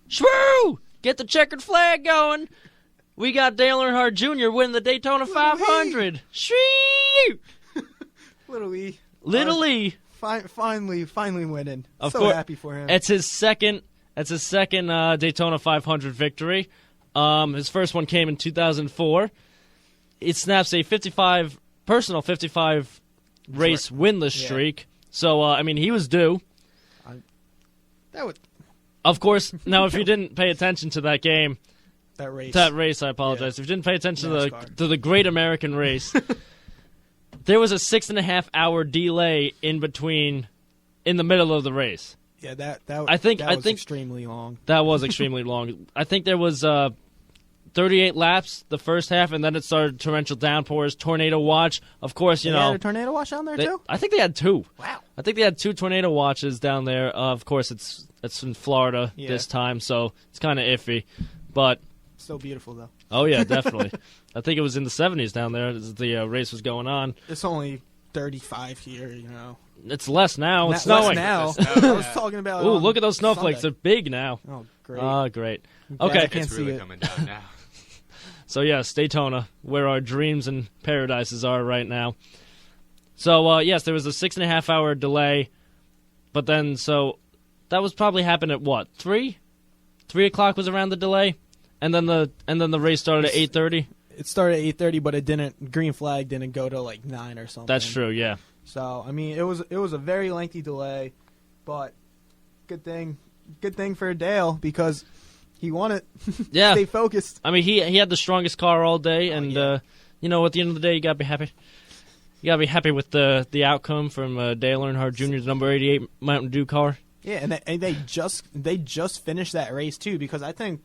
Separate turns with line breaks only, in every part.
Shwoo! Get the checkered flag going. We got Dale Earnhardt Jr. winning the Daytona 500. Shwoo!
Little E.
Little E.
Finally winning.
Of
so
course,
happy for him.
It's his second. That's his second Daytona 500 victory. His first one came in 2004. It snaps a personal 55 race winless streak. So I mean, he was due. Of course. Now, if you didn't pay attention to that game,
that race,
I apologize. If you didn't pay attention to the Great American Race, there was a 6.5-hour delay in the middle of the race.
Yeah, that was extremely long.
That was extremely long. I think there was 38 laps the first half, and then it started torrential downpours, tornado watch. Of course,
they had a tornado watch down there too?
I think they had two.
Wow.
I think they had two tornado watches down there. Of course, it's in Florida this time, so it's kind of iffy. But
so beautiful, though.
Oh, yeah, definitely. I think it was in the 70s down there as the race was going on.
It's only 35 here,
It's less now. It's snowing.
Less now. I was talking about
Ooh, look at those snowflakes.
Sunday.
They're big now.
Oh, great.
Oh, great. Okay.
It's really coming down now.
So, yes, Daytona, where our dreams and paradises are right now. So, yes, there was a 6.5-hour delay. But then, so that was probably happened at what? 3? 3 o'clock was around the delay? And then the race started at 8:30?
It started at 8:30, but it didn't. Green flag didn't go to like 9 or something.
That's true, yeah.
So, I mean, it was a very lengthy delay, but good thing for Dale because he won it.
Yeah.
Stay focused.
I mean, he had the strongest car all day, and at the end of the day, you gotta be happy. You gotta be happy with the outcome from Dale Earnhardt Jr.'s number 88 Mountain Dew car.
Yeah, and they just finished that race too because I think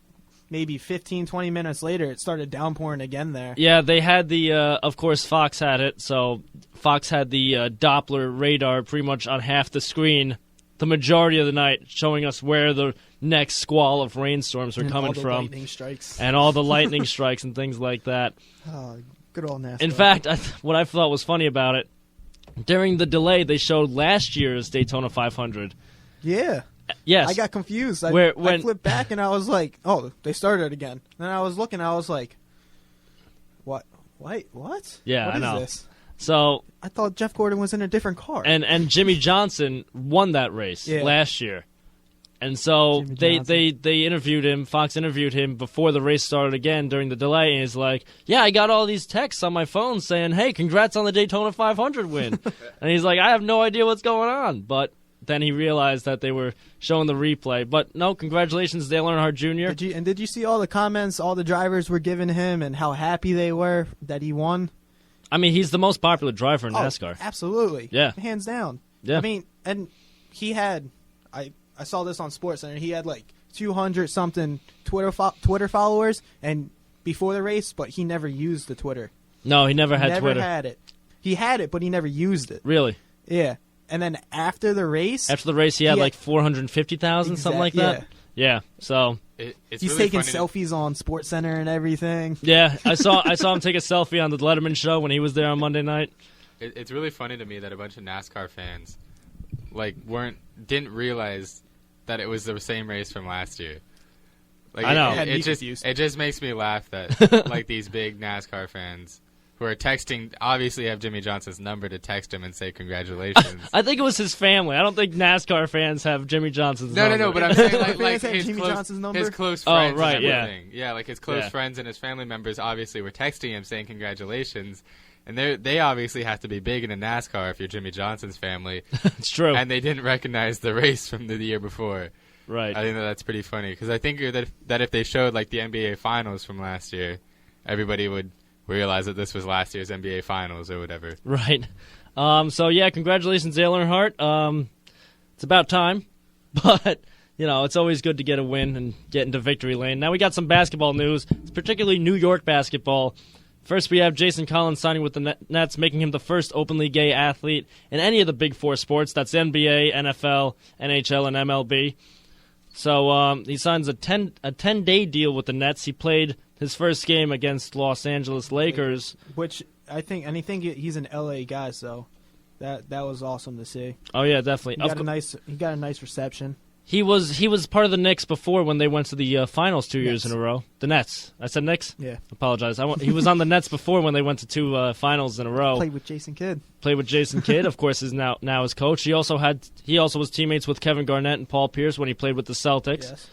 maybe 15, 20 minutes later it started downpouring again there.
Yeah, they had of course Fox had it, so Fox had the Doppler radar pretty much on half the screen the majority of the night, showing us where the next squall of rainstorms were coming from.
Lightning strikes.
And all the lightning strikes and things like that.
Oh, good old NASCAR.
In fact, what I thought was funny about it, during the delay, they showed last year's Daytona 500.
Yeah.
Yes.
I got confused. I flipped back and I was like, oh, they started again. Then I was looking, I was like, what? Wait, what?
Yeah,
what
I know.
Is this?
So
I thought Jeff Gordon was in a different car.
And Jimmy Johnson won that race last year. And so they interviewed him, Fox interviewed him before the race started again during the delay, and he's like, yeah, I got all these texts on my phone saying, hey, congrats on the Daytona 500 win. And he's like, I have no idea what's going on. But then he realized that they were showing the replay. But no, congratulations, Dale Earnhardt Jr.
Did you see all the comments all the drivers were giving him and how happy they were that he won?
I mean, he's the most popular driver in NASCAR.
Absolutely.
Yeah.
Hands down.
Yeah.
I mean, and he had, I saw this on SportsCenter, he had like 200-something Twitter followers and before the race, but he never used the Twitter.
No, he never had Twitter.
Never had it. He had it, but he never used it.
Really?
Yeah. And then after the race...
After the race, he had like 450,000, something like that? Yeah. So...
He's really taking selfies on SportsCenter and everything.
Yeah, I saw him take a selfie on the Letterman show when he was there on Monday night.
It's really funny to me that a bunch of NASCAR fans didn't realize that it was the same race from last year. Like,
I know.
It just makes me laugh that like these big NASCAR fans who are texting obviously have Jimmy Johnson's number to text him and say congratulations.
I think it was his family. I don't think NASCAR fans have Jimmy Johnson's number.
No, but I'm saying like
his
close friends
right,
and everything. Yeah, like his close friends and his family members obviously were texting him saying congratulations. And they obviously have to be big into NASCAR if you're Jimmy Johnson's family.
It's true.
And they didn't recognize the race from the year before.
Right.
I think that's pretty funny because I think that if they showed like the NBA Finals from last year, everybody would realize that this was last year's NBA Finals or whatever.
Right. So, yeah, congratulations, Dale Earnhardt. It's about time. But, it's always good to get a win and get into victory lane. Now we got some basketball news. It's particularly New York basketball. First, we have Jason Collins signing with the Nets, making him the first openly gay athlete in any of the big four sports. That's NBA, NFL, NHL, and MLB. So he signs a 10-day deal with the Nets. He played his first game against Los Angeles Lakers,
which I think he's an LA guy, so that was awesome to see.
Oh yeah, definitely.
He got a nice reception.
He was part of the Knicks before when they went to the finals 2 years in a row. The Nets. I said Knicks?
Yeah.
Apologize. He was on the Nets before when they went to two finals in a row.
Played with Jason Kidd.
Of course, is now his coach. He also was teammates with Kevin Garnett and Paul Pierce when he played with the Celtics.
Yes.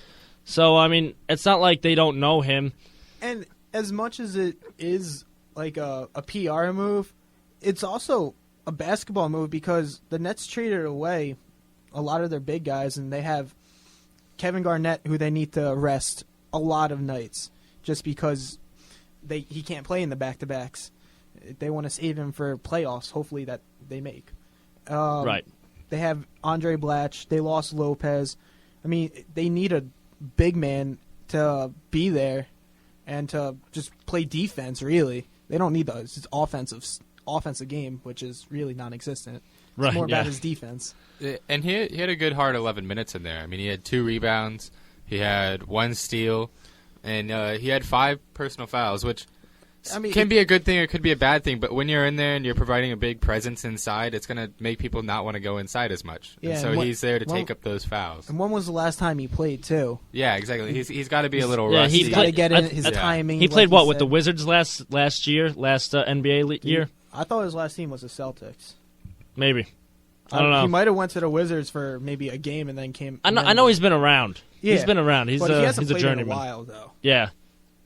So I mean, it's not like they don't know him.
And as much as it is like a PR move, it's also a basketball move because the Nets traded away a lot of their big guys, and they have Kevin Garnett, who they need to rest a lot of nights just because he can't play in the back-to-backs. They want to save him for playoffs, hopefully, that they make.
Right.
They have Andre Blatch. They lost Lopez. I mean, they need a big man to be there and to just play defense, really. They don't need the offensive game, which is really non-existent. It's more about his defense.
And he had a good hard 11 minutes in there. I mean, he had 2 rebounds, he had 1 steal, and he had 5 personal fouls, which can be a good thing or it could be a bad thing. But when you're in there and you're providing a big presence inside, it's going to make people not want to go inside as much.
Yeah,
and so he's there to take up those fouls.
And when was the last time he played, too?
Yeah, exactly. He's got to be a little rusty.
He's got to get in his timing.
He played with the Wizards last NBA year?
I thought his last team was the Celtics.
Maybe. I don't know.
He might have went to the Wizards for maybe a game and then came.
I know he's been around.
Yeah.
He's been around. He's
but he hasn't
a
played
journeyman.
in a while, though.
Yeah.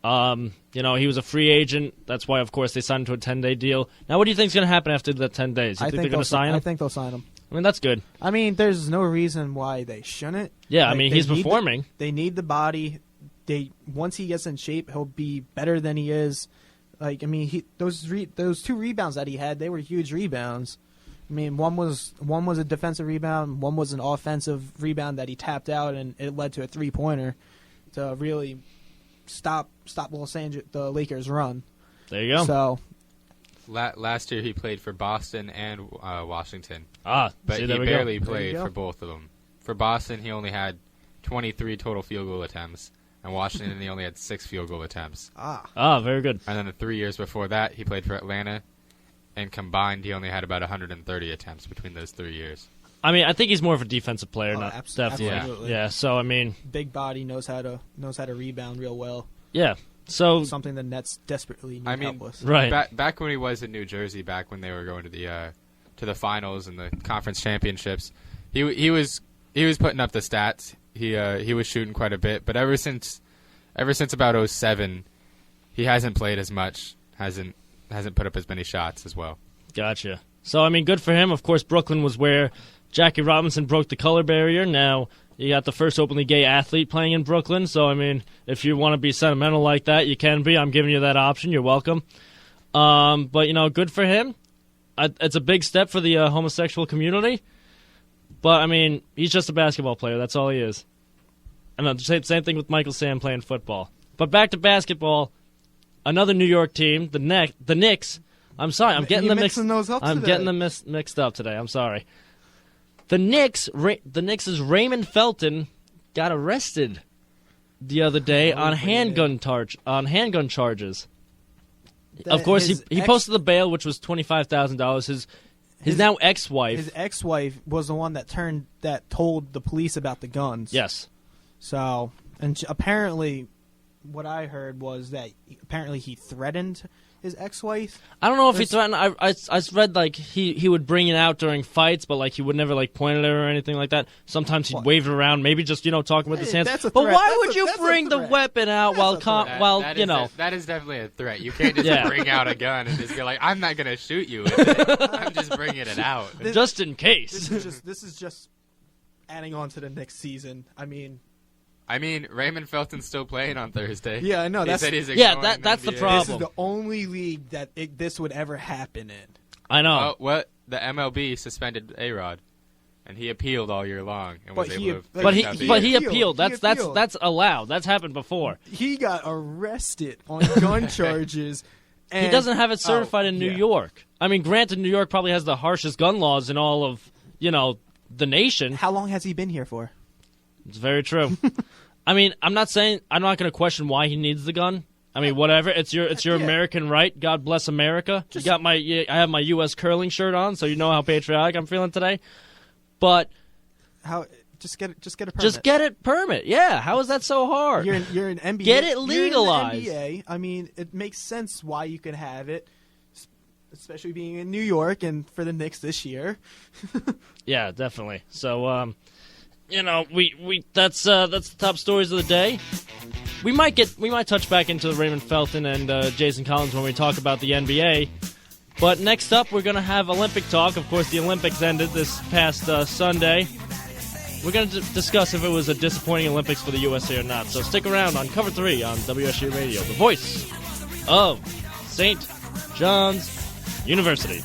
He was a free agent. That's why, of course, they signed him to a 10-day deal. Now, what do you think is going to happen after the 10 days? You think they're going to sign him?
I think they'll sign him.
I mean, that's good.
I mean, there's no reason why they shouldn't.
Yeah, I mean, he's performing.
They need the body. Once he gets in shape, he'll be better than he is. Like, I mean, those 2 rebounds that he had, they were huge rebounds. I mean, one was a defensive rebound, one was an offensive rebound that he tapped out, and it led to a 3-pointer to really stop the Lakers' run.
There you go.
So
last year he played for Boston and Washington.
But
he barely played for both of them. For Boston, he only had 23 total field goal attempts, and Washington he only had 6 field goal attempts.
Very good.
And then the 3 years before that, he played for Atlanta. And combined, he only had about 130 attempts between those 3 years.
I mean, I think he's more of a defensive player, definitely.
Absolutely.
Yeah. So I mean,
big body knows how to rebound real well.
Yeah. So
something the Nets desperately need help with.
Right.
Back when he was in New Jersey, back when they were going to the finals and the conference championships, he was putting up the stats. He was shooting quite a bit, but ever since about 2007, he hasn't played as much. Hasn't put up as many shots as well.
Gotcha. So, I mean, good for him. Of course, Brooklyn was where Jackie Robinson broke the color barrier. Now, you got the first openly gay athlete playing in Brooklyn. So, I mean, if you want to be sentimental like that, you can be. I'm giving you that option. You're welcome. But, good for him. It's a big step for the homosexual community. But, I mean, he's just a basketball player. That's all he is. And same thing with Michael Sam playing football. But back to basketball. Another New York team, the Knicks. I'm sorry, I'm getting them mixed up. I'm getting them mixed up today. I'm sorry. The Knicks' Raymond Felton got arrested the other day on handgun charges. Of course, he posted the bail, which was $25,000. His now ex-wife.
His ex-wife was the one that told the police about the guns.
Yes.
So, and apparently, what I heard was that apparently he threatened his ex-wife. I
don't know if he threatened. I read like he would bring it out during fights, but like he would never like point at her or anything like that. Sometimes he'd wave it around, maybe just talking with his hands. But why would you bring the weapon out
that is definitely a threat. You can't just bring out a gun and just be like, I'm not gonna shoot you with it. I'm just bringing it out
just in case.
This is just adding on to the next season.
I mean, Raymond Felton's still playing on Thursday.
Yeah, I know.
That's the problem.
This is the only league that this would ever happen in.
I know.
The MLB suspended A-Rod, and he appealed all year long and was able to.
But he appealed. That's allowed. That's happened before.
He got arrested on gun charges.
He doesn't have it certified in New York. I mean, granted, New York probably has the harshest gun laws in all of the nation.
How long has he been here for?
It's very true. I mean, I'm not going to question why he needs the gun. I mean, whatever. It's your American right. God bless America. I have my U.S. curling shirt on, so you know how patriotic I'm feeling today. But
Just get a permit.
Just get it permit. Yeah, how is that so hard?
You're an NBA.
Get it legalized.
You're in the NBA. I mean, it makes sense why you can have it, especially being in New York and for the Knicks this year.
Yeah, definitely. So, we that's the top stories of the day. We might touch back into Raymond Felton and Jason Collins when we talk about the NBA. But next up, we're going to have Olympic talk. Of course, the Olympics ended this past Sunday. We're going to discuss if it was a disappointing Olympics for the USA or not. So stick around on Cover 3 on WSJU Radio, the voice of St. John's University.